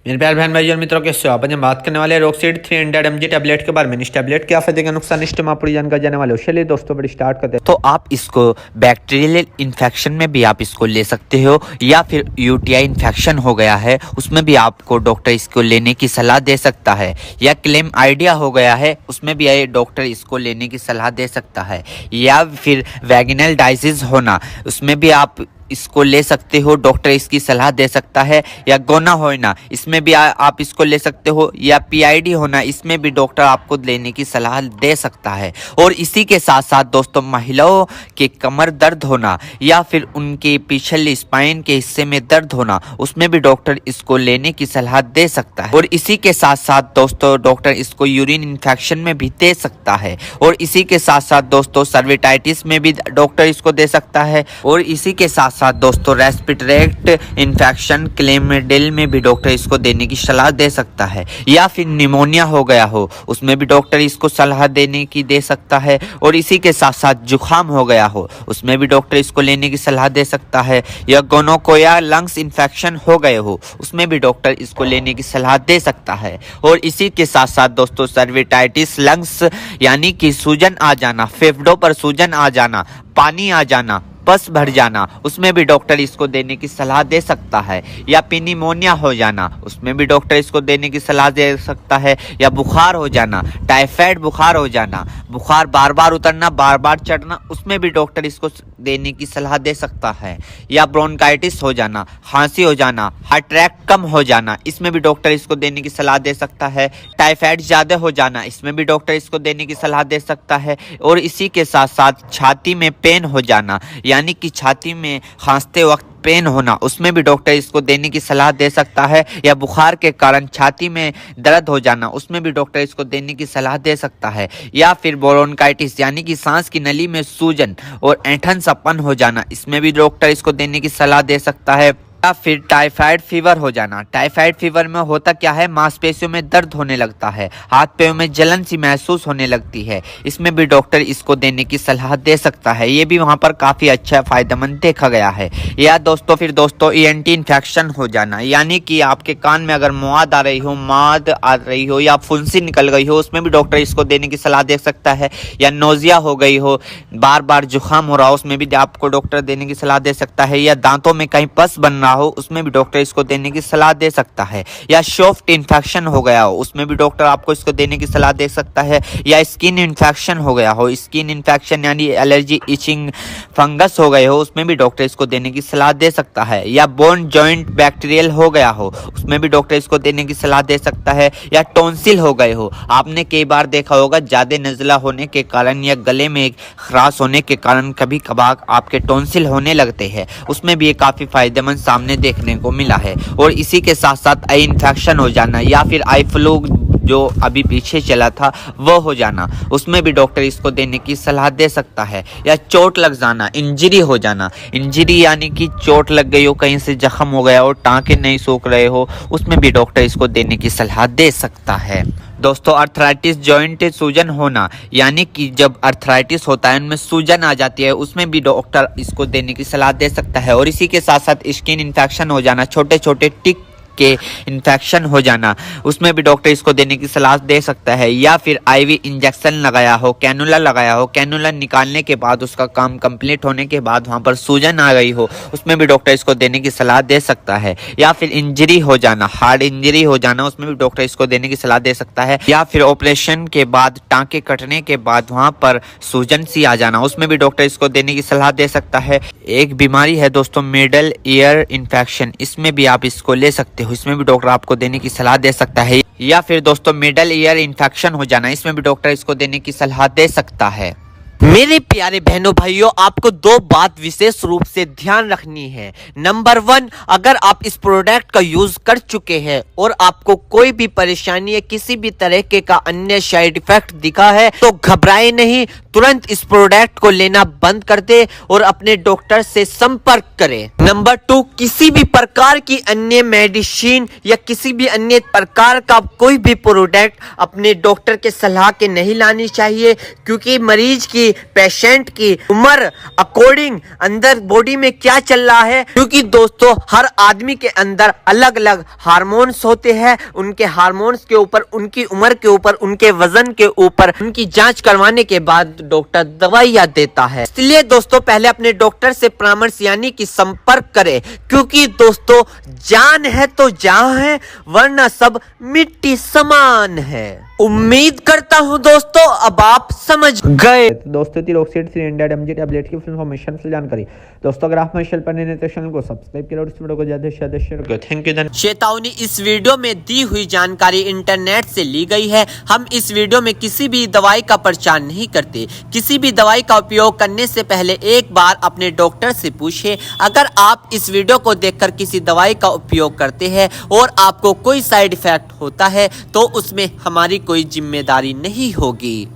मेरे प्यार बहन भाई और मित्रों, कैसे हो आप? आज हम बात करने वाले हैं रॉकसीड 300 mg टैबलेट के बारे में। इस टैबलेट के फायदे का नुकसान इस टाइम आप पूरी जानकारी जाने वाले हो। चलिए दोस्तों, बड़ी स्टार्ट करते हैं। तो आप इसको बैक्टीरियल इन्फेक्शन में भी आप इसको ले सकते हो, या फिर यूटीआई इन्फेक्शन हो गया है उसमें भी आपको डॉक्टर इसको लेने की सलाह दे सकता है, या क्लेम आइडिया हो गया है उसमें भी डॉक्टर इसको लेने की सलाह दे सकता है, या फिर वैगिनल डायसिस होना उसमें भी आप इसको ले सकते हो, डॉक्टर इसकी सलाह दे सकता है, या गोना होना इसमें भी आप इसको ले सकते हो, या पीआईडी होना इसमें भी डॉक्टर आपको लेने की सलाह दे सकता है। और इसी के साथ साथ दोस्तों, महिलाओं के कमर दर्द होना या फिर उनके पिछले स्पाइन के हिस्से में दर्द होना उसमें भी डॉक्टर इसको लेने की सलाह दे सकता है। और इसी के साथ साथ दोस्तों, डॉक्टर इसको यूरिन इन्फेक्शन में भी दे सकता है। और इसी के साथ साथ दोस्तों, सर्विटाइटिस में भी डॉक्टर इसको दे सकता है। और इसी के साथ साथ दोस्तों, रेस्पिरेटरी इन्फेक्शन क्लेमिडियल में भी डॉक्टर इसको देने की सलाह दे सकता है, या फिर निमोनिया हो गया हो उसमें भी डॉक्टर इसको सलाह देने की दे सकता है। और इसी के साथ साथ जुखाम हो गया हो उसमें भी डॉक्टर इसको लेने की सलाह दे सकता है, या गोनोकोया लंग्स इन्फेक्शन हो गए हो उसमें भी डॉक्टर इसको लेने की सलाह दे सकता है। और इसी के साथ साथ दोस्तों, सर्विटाइटिस लंग्स यानी कि सूजन आ जाना, फेफड़ों पर सूजन आ जाना, पानी आ जाना, पस भर जाना उसमें भी डॉक्टर इसको देने की सलाह दे सकता है, या निमोनिया हो जाना उसमें भी डॉक्टर इसको देने की सलाह दे सकता है, या बुखार हो जाना, टाइफाइड बुखार हो जाना, बुखार बार बार उतरना, बार बार चढ़ना उसमें भी डॉक्टर इसको देने की सलाह दे सकता है, या ब्रोंकाइटिस हो जाना, खांसी हो जाना, हार्ट अटैक कम हो जाना इसमें भी डॉक्टर इसको देने की सलाह दे सकता है, टाइफाइड ज़्यादा हो जाना इसमें भी डॉक्टर इसको देने की सलाह दे सकता है। और इसी के साथ साथ छाती में पेन हो जाना यानी कि छाती में खांसते वक्त पेन होना उसमें भी डॉक्टर इसको देने की सलाह दे सकता है, या बुखार के कारण छाती में दर्द हो जाना उसमें भी डॉक्टर इसको देने की सलाह दे सकता है, या फिर ब्रोंकाइटिस यानी कि सांस की नली में सूजन और ऐंठन सपन हो जाना इसमें भी डॉक्टर इसको देने की सलाह दे सकता है, या फिर टाइफाइड फीवर हो जाना। टाइफाइड फीवर में होता क्या है, मांसपेशियों में दर्द होने लगता है, हाथ पैरों में जलन सी महसूस होने लगती है, इसमें भी डॉक्टर इसको देने की सलाह दे सकता है। ये भी वहां पर काफी अच्छा फायदेमंद देखा गया है। या दोस्तों फिर दोस्तों, ईएनटी इन्फेक्शन हो जाना यानी कि आपके कान में अगर मवाद आ रही हो या फुंसी निकल गई हो उसमें भी डॉक्टर इसको देने की सलाह दे सकता है, या नोजिया हो गई हो, बार बार जुकाम हो रहा हो उसमें भी आपको डॉक्टर देने की सलाह दे सकता है, या दांतों में कहीं पस बन हो उसमें भी डॉक्टर इसको देने की सलाह दे सकता है, या सॉफ्ट इन्फेक्शन हो गया हो उसमें भी डॉक्टर आपको इसको देने की सलाह दे सकता है, या स्किन इन्फेक्शन हो गया हो, स्किन इन्फेक्शन यानी एलर्जी, इचिंग, फंगस हो गए हो उसमें भी डॉक्टर इसको देने की सलाह दे सकता है, या बोन जॉइंट बैक्टीरियल हो गया हो उसमें भी डॉक्टर इसको देने की सलाह दे सकता है, या टॉन्सिल हो गए हो। आपने कई बार देखा होगा ज्यादा नज़ला होने के कारण या गले में खराश होने के कारण कभी कभार आपके टॉन्सिल होने लगते हैं, उसमें भी ये काफी फायदेमंद सामने देखने को मिला है। और इसी के साथ साथ आई इन्फेक्शन हो जाना, या फिर आई फ्लू जो अभी पीछे चला था वो हो जाना उसमें भी डॉक्टर इसको देने की सलाह दे सकता है, या चोट लग जाना, इंजरी हो जाना, इंजरी यानी कि चोट लग गई हो, कहीं से जख्म हो गया हो, टांके नहीं सूख रहे हो उसमें भी डॉक्टर इसको देने की सलाह दे सकता है। दोस्तों, अर्थराइटिस जॉइंट सूजन होना यानी कि जब अर्थराइटिस होता है उनमें सूजन आ जाती है उसमें भी डॉक्टर इसको देने की सलाह दे सकता है। और इसी के साथ साथ स्किन इन्फेक्शन हो जाना, छोटे छोटे टिक के इन्फेक्शन हो जाना उसमें भी डॉक्टर इसको देने की सलाह दे सकता है, या फिर आईवी इंजेक्शन लगाया हो, कैनुला लगाया हो, कैनुला निकालने के बाद उसका काम कंप्लीट होने के बाद वहां पर सूजन आ गई हो उसमें भी डॉक्टर इसको देने की सलाह दे सकता है, या फिर इंजरी हो जाना, हार्ड इंजरी हो जाना उसमें भी डॉक्टर इसको देने की सलाह दे सकता है, या फिर ऑपरेशन के बाद टांके कटने के बाद वहां पर सूजन सी आ जाना उसमें भी डॉक्टर इसको देने की सलाह दे सकता है। एक बीमारी है दोस्तों, मिडल ईयर इन्फेक्शन, इसमें भी आप इसको ले सकते हो, इसमें भी डॉक्टर आपको देने की सलाह दे सकता है। या फिर दोस्तों, मिडल ईयर इन्फेक्शन हो जाना इसमें भी डॉक्टर इसको देने की सलाह दे सकता है। मेरे प्यारे बहनों भाइयों, आपको दो बात विशेष रूप से ध्यान रखनी है। नंबर 1, अगर आप इस प्रोडक्ट का यूज कर चुके हैं और आपको कोई भी परेशानी या किसी भी तरह के का अन्य साइड इफेक्ट दिखा है तो घबराए नहीं, तुरंत इस प्रोडक्ट को लेना बंद कर दे और अपने डॉक्टर से संपर्क करें। नंबर 2, किसी भी प्रकार की अन्य मेडिसिन या किसी भी अन्य प्रकार का कोई भी प्रोडक्ट अपने डॉक्टर के सलाह के नहीं लानी चाहिए, क्योंकि मरीज की, पेशेंट की उम्र अकॉर्डिंग अंदर बॉडी में क्या चल रहा है, क्योंकि दोस्तों हर आदमी के अंदर अलग अलग हार्मोन्स होते हैं। उनके हार्मोन्स के ऊपर, उनकी उम्र के ऊपर, उनके वजन के ऊपर उनकी जांच करवाने के बाद डॉक्टर दवाइयां देता है। इसलिए दोस्तों पहले अपने डॉक्टर से परामर्श यानी कि संपर्क करें, क्योंकि दोस्तों जान है तो जहां है, वरना सब मिट्टी समान है। उम्मीद करता हूं दोस्तों अब आप समझ गए। तो दोस्तों थी रॉकसीड 300 mg टैबलेट की फुल इन्फॉर्मेशन फुल जानकारी। दोस्तों अगर आप हमारे चैनल पर नए हैं तो चैनल को सब्सक्राइब करें और इस वीडियो को ज्यादा से ज्यादा शेयर करें। Thank you. चेतावनी, इस वीडियो में दी हुई जानकारी इंटरनेट से ली गई है। हम इस वीडियो में किसी भी दवाई का प्रचार नहीं करते। किसी भी दवाई का उपयोग करने से पहले एक बार अपने डॉक्टर से पूछें। अगर आप इस वीडियो को देखकर किसी दवाई का उपयोग करते हैं और आपको कोई साइड इफेक्ट होता है तो उसमें हमारी कोई जिम्मेदारी नहीं होगी।